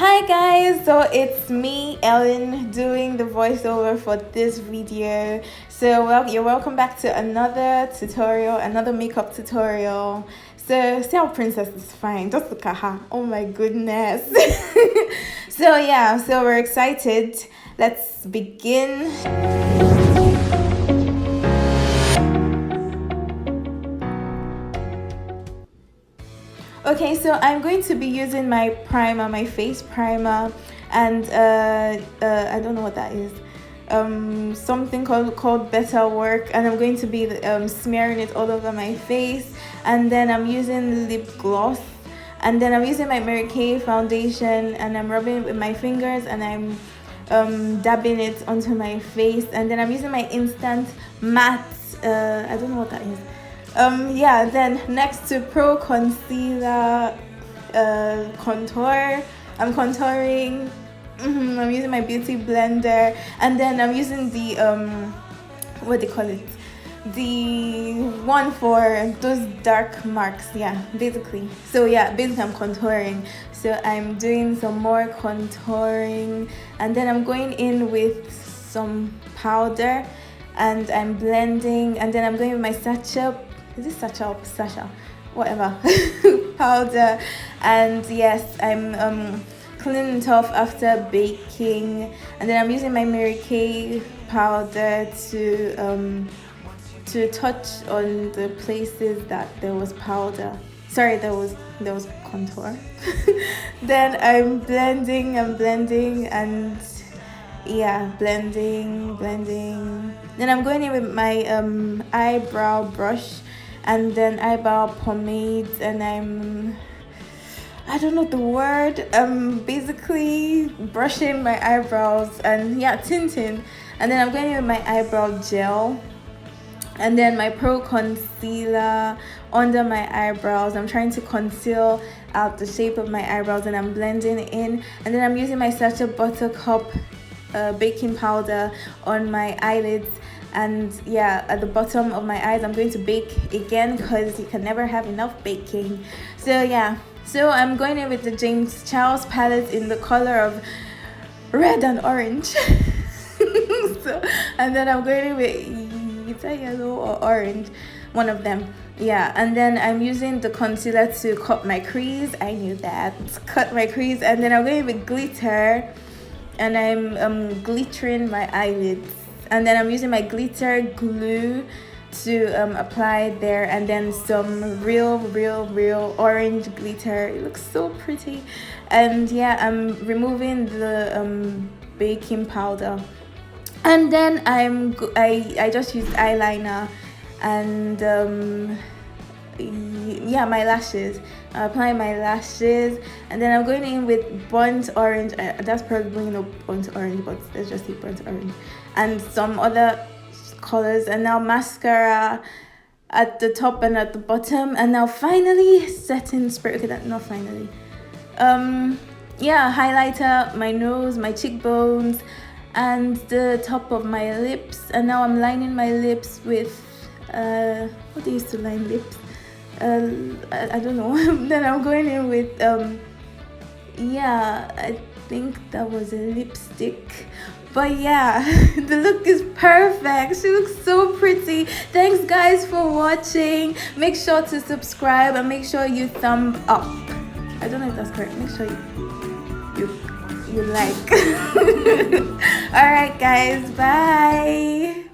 Hi guys, so it's me Ellen doing the voiceover for this video. So you're welcome back to another tutorial, another makeup tutorial. So see how princess is fine, just look at her, oh my goodness. So yeah, so we're excited, let's begin. Okay, so I'm going to be using my primer, my face primer, and I don't know what that is. Something called Better Work, and I'm going to be smearing it all over my face. And then I'm using lip gloss, and then I'm using my Mary Kay foundation, and I'm rubbing it with my fingers, and I'm dabbing it onto my face. And then I'm using my instant matte. I don't know what that is. Yeah, then next to Pro Concealer Contour, I'm contouring. I'm using my beauty blender, and then I'm using the what do you call it, the one for those dark marks. Yeah, basically. So yeah, basically I'm contouring, so I'm doing some more contouring, and then I'm going in with some powder, and I'm blending, and then I'm going with my Sasha, whatever, powder. And yes, I'm cleaning it off after baking, and then I'm using my Mary Kay powder to touch on the places that there was powder. Sorry, there was contour. Then I'm blending, and yeah, blending. Then I'm going in with my eyebrow brush, and then eyebrow pomade, and I don't know the word, basically brushing my eyebrows and yeah, tinting. And then I'm going in with my eyebrow gel, and then my Pro Concealer under my eyebrows. I'm trying to conceal out the shape of my eyebrows, and I'm blending it in. And then I'm using my Sacha Buttercup baking powder on my eyelids, and yeah, at the bottom of my eyes I'm going to bake again, because you can never have enough baking. So yeah, so I'm going in with the James Charles palette in the color of red and orange. So, and then I'm going in with, it's a yellow or orange, one of them. Yeah, and then I'm using the concealer to cut my crease. I knew that, cut my crease. And then I'm going with glitter, and I'm glittering my eyelids, and then I'm using my glitter glue to apply there, and then some real orange glitter. It looks so pretty. And yeah, I'm removing the baking powder, and then I just used eyeliner, and yeah, my lashes. I'm applying my lashes, and then I'm going in with burnt orange. That's probably not burnt orange, but let's just say burnt orange, and some other colors. And now mascara at the top and at the bottom, and now finally setting spray. Okay, not finally. Yeah, highlighter, my nose, my cheekbones, and the top of my lips. And now I'm lining my lips with what do you used to line lips? I don't know. Then I'm going in with yeah, I think that was a lipstick, but yeah, the look is perfect. She looks so pretty. Thanks guys for watching. Make sure to subscribe, and make sure you thumb up. I don't know if that's correct. Make sure you like. All right guys, bye.